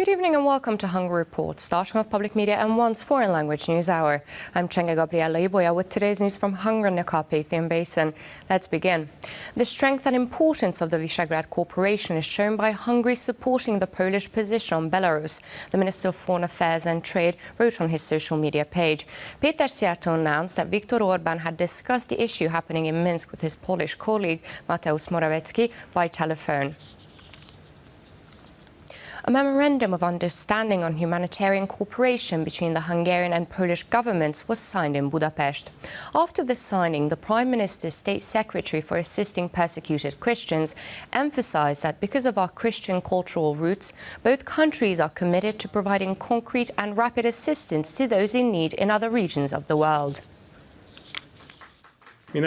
Good evening and welcome to Hungary Report, starting off public media and one's foreign language news hour. I'm Csenga Gabriella Iboya with today's news from Hungary and the Carpathian Basin. Let's begin. The strength and importance of the Visegrad cooperation is shown by Hungary supporting the Polish position on Belarus, the Minister of Foreign Affairs and Trade wrote on his social media page. Péter Szijjártó announced that Viktor Orbán had discussed the issue happening in Minsk with his Polish colleague Mateusz Morawiecki by telephone. A memorandum of understanding on humanitarian cooperation between the Hungarian and Polish governments was signed in Budapest. After the signing, the Prime Minister's State Secretary for Assisting Persecuted Christians emphasized that because of our Christian cultural roots, both countries are committed to providing concrete and rapid assistance to those in need in other regions of the world. We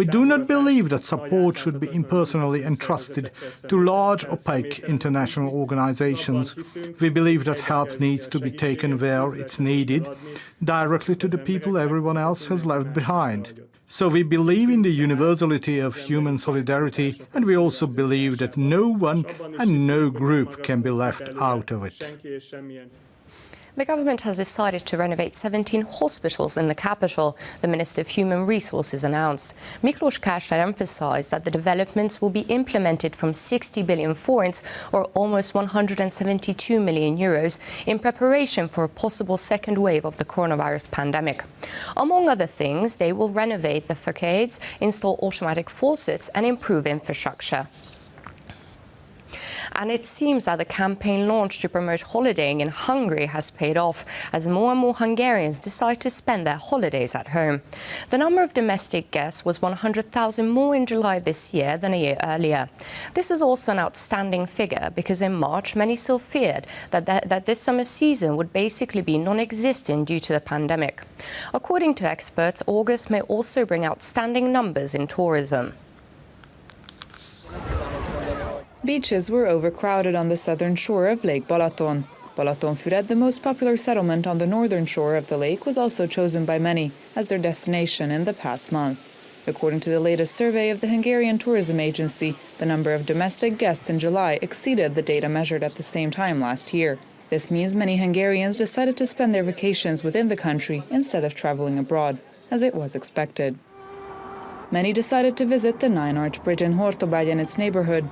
do not believe that support should be impersonally entrusted to large, opaque international organizations. We believe that help needs to be taken where it's needed, directly to the people everyone else has left behind. So we believe in the universality of human solidarity, and we also believe that no one and no group can be left out of it. The government has decided to renovate 17 hospitals in the capital, the Minister of Human Resources announced. Miklós Kásler emphasized that the developments will be implemented from 60 billion forints, or almost 172 million euros, in preparation for a possible second wave of the coronavirus pandemic. Among other things, they will renovate the facades, install automatic faucets and improve infrastructure. And it seems that the campaign launched to promote holidaying in Hungary has paid off, as more and more Hungarians decide to spend their holidays at home. The number of domestic guests was 100,000 more in July this year than a year earlier. This is also an outstanding figure because in March many still feared that this summer season would basically be non-existent due to the pandemic. According to experts, August may also bring outstanding numbers in tourism. Beaches were overcrowded on the southern shore of Lake Balaton. Balatonfüred, the most popular settlement on the northern shore of the lake, was also chosen by many as their destination in the past month. According to the latest survey of the Hungarian Tourism Agency, the number of domestic guests in July exceeded the data measured at the same time last year. This means many Hungarians decided to spend their vacations within the country instead of traveling abroad, as it was expected. Many decided to visit the Nine-Arch Bridge in Hortobágy and its neighborhood,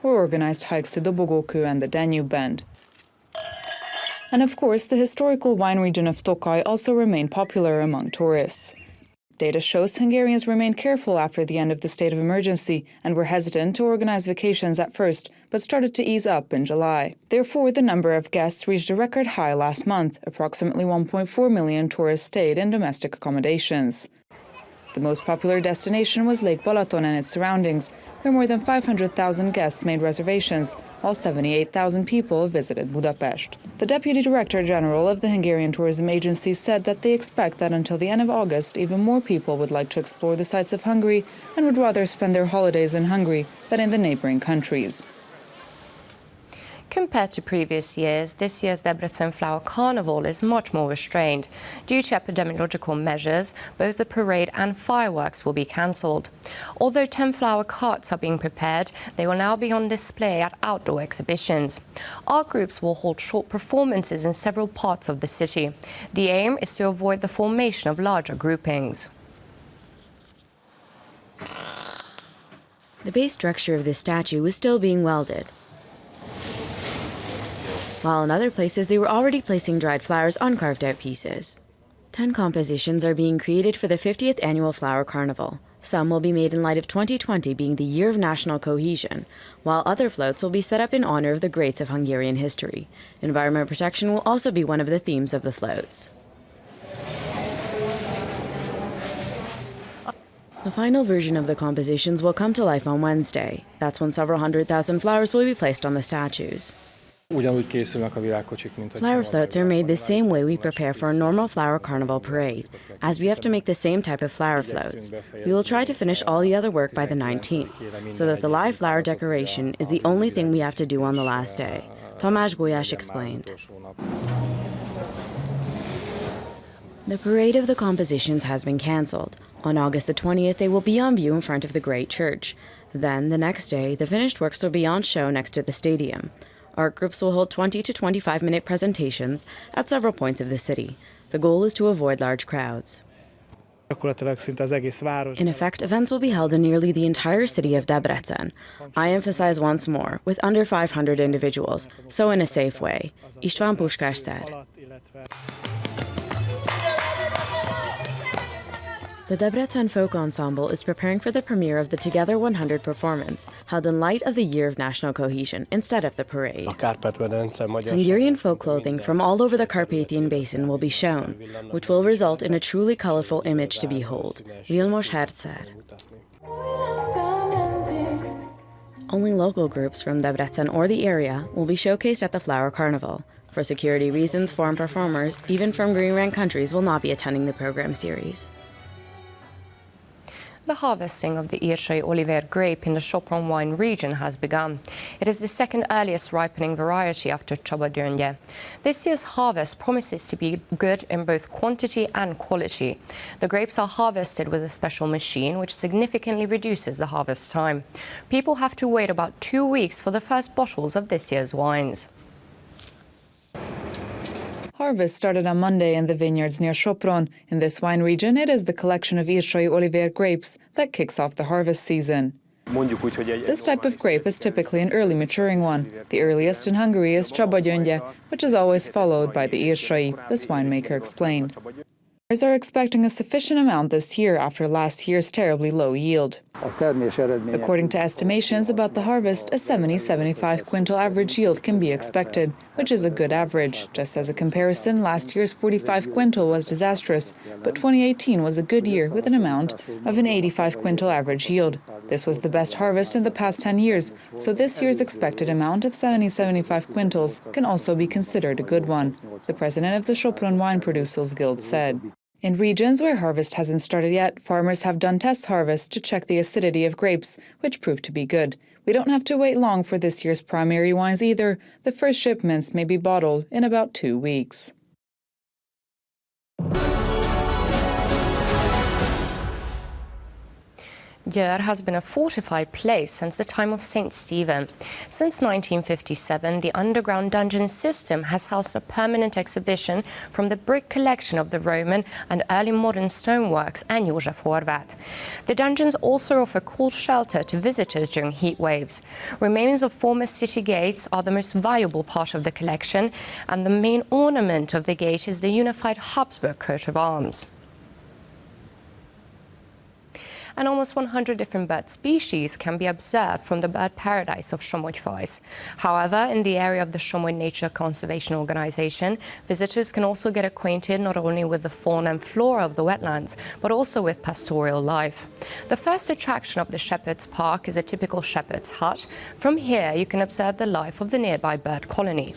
or organized hikes to Dobogókő and the Danube Bend. And of course, the historical wine region of Tokaj also remained popular among tourists. Data shows Hungarians remained careful after the end of the state of emergency and were hesitant to organize vacations at first, but started to ease up in July. Therefore, the number of guests reached a record high last month. Approximately 1.4 million tourists stayed in domestic accommodations. The most popular destination was Lake Balaton and its surroundings, where more than 500,000 guests made reservations, while 78,000 people visited Budapest. The Deputy Director General of the Hungarian Tourism Agency said that they expect that until the end of August, even more people would like to explore the sights of Hungary and would rather spend their holidays in Hungary than in the neighboring countries. Compared to previous years, this year's Debrecen Flower Carnival is much more restrained. Due to epidemiological measures, both the parade and fireworks will be cancelled. Although 10 flower carts are being prepared, they will now be on display at outdoor exhibitions. Art groups will hold short performances in several parts of the city. The aim is to avoid the formation of larger groupings. The base structure of this statue was still being welded, while in other places they were already placing dried flowers on carved-out pieces. 10 compositions are being created for the 50th Annual Flower Carnival. Some will be made in light of 2020 being the year of national cohesion, while other floats will be set up in honor of the greats of Hungarian history. Environment protection will also be one of the themes of the floats. The final version of the compositions will come to life on Wednesday. That's when several 100,000 flowers will be placed on the statues. Flower floats are made the same way we prepare for a normal flower carnival parade, as we have to make the same type of flower floats. We will try to finish all the other work by the 19th, so that the live flower decoration is the only thing we have to do on the last day, Tamás Gulyás explained. The parade of the compositions has been cancelled. On August the 20th, they will be on view in front of the Great Church. Then, the next day, the finished works will be on show next to the stadium. Art groups will hold 20 to 25-minute presentations at several points of the city. The goal is to avoid large crowds. In effect, events will be held in nearly the entire city of Debrecen. I emphasize once more, with under 500 individuals, so in a safe way, István Puskás said. The Debrecen Folk Ensemble is preparing for the premiere of the Together 100 performance, held in light of the Year of National Cohesion instead of the parade. Hungarian folk clothing from all over the Carpathian Basin will be shown, which will result in a truly colorful image to behold, Vilmos said. Only local groups from Debrecen or the area will be showcased at the Flower Carnival. For security reasons, foreign performers, even from Green Rank countries, will not be attending the program series. The harvesting of the Írsai Olivér grape in the Sopron wine region has begun. It is the second earliest ripening variety after Csaba-Gyöngye. This year's harvest promises to be good in both quantity and quality. The grapes are harvested with a special machine which significantly reduces the harvest time. People have to wait about 2 weeks for the first bottles of this year's wines. Harvest started on Monday in the vineyards near Sopron. In this wine region, it is the collection of Írsai Olivér grapes that kicks off the harvest season. This type of grape is typically an early maturing one. The earliest in Hungary is Csaba-Gyöngye, which is always followed by the Írsai, this winemaker explained. Farmers are expecting a sufficient amount this year after last year's terribly low yield. According to estimations about the harvest, a 70-75 quintal average yield can be expected, which is a good average. Just as a comparison, last year's 45 quintal was disastrous, but 2018 was a good year with an amount of an 85 quintal average yield. This was the best harvest in the past 10 years, so this year's expected amount of 70-75 quintals can also be considered a good one, the president of the Sopron Wine Producers Guild said. In regions where harvest hasn't started yet, farmers have done test harvests to check the acidity of grapes, which proved to be good. We don't have to wait long for this year's primary wines either. The first shipments may be bottled in about 2 weeks. Győr has been a fortified place since the time of St. Stephen. Since 1957, the underground dungeon system has housed a permanent exhibition from the brick collection of the Roman and early modern stoneworks and József Horváth. The dungeons also offer cool shelter to visitors during heat waves. Remains of former city gates are the most valuable part of the collection, and the main ornament of the gate is the unified Habsburg coat of arms. And almost 100 different bird species can be observed from the bird paradise of SOMOGYFAJSZ. However, in the area of the Somogy Nature Conservation Organization, visitors can also get acquainted not only with the fauna and flora of the wetlands, but also with pastoral life. The first attraction of the Shepherd's Park is a typical shepherd's hut. From here, you can observe the life of the nearby bird colony.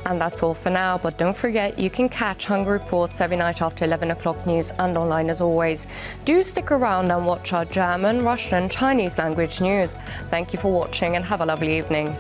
And that's all for now, but don't forget you can catch Hungary Reports every night after 11 o'clock news and online as always. Do stick around and watch our German, Russian and Chinese language news. Thank you for watching and have a lovely evening.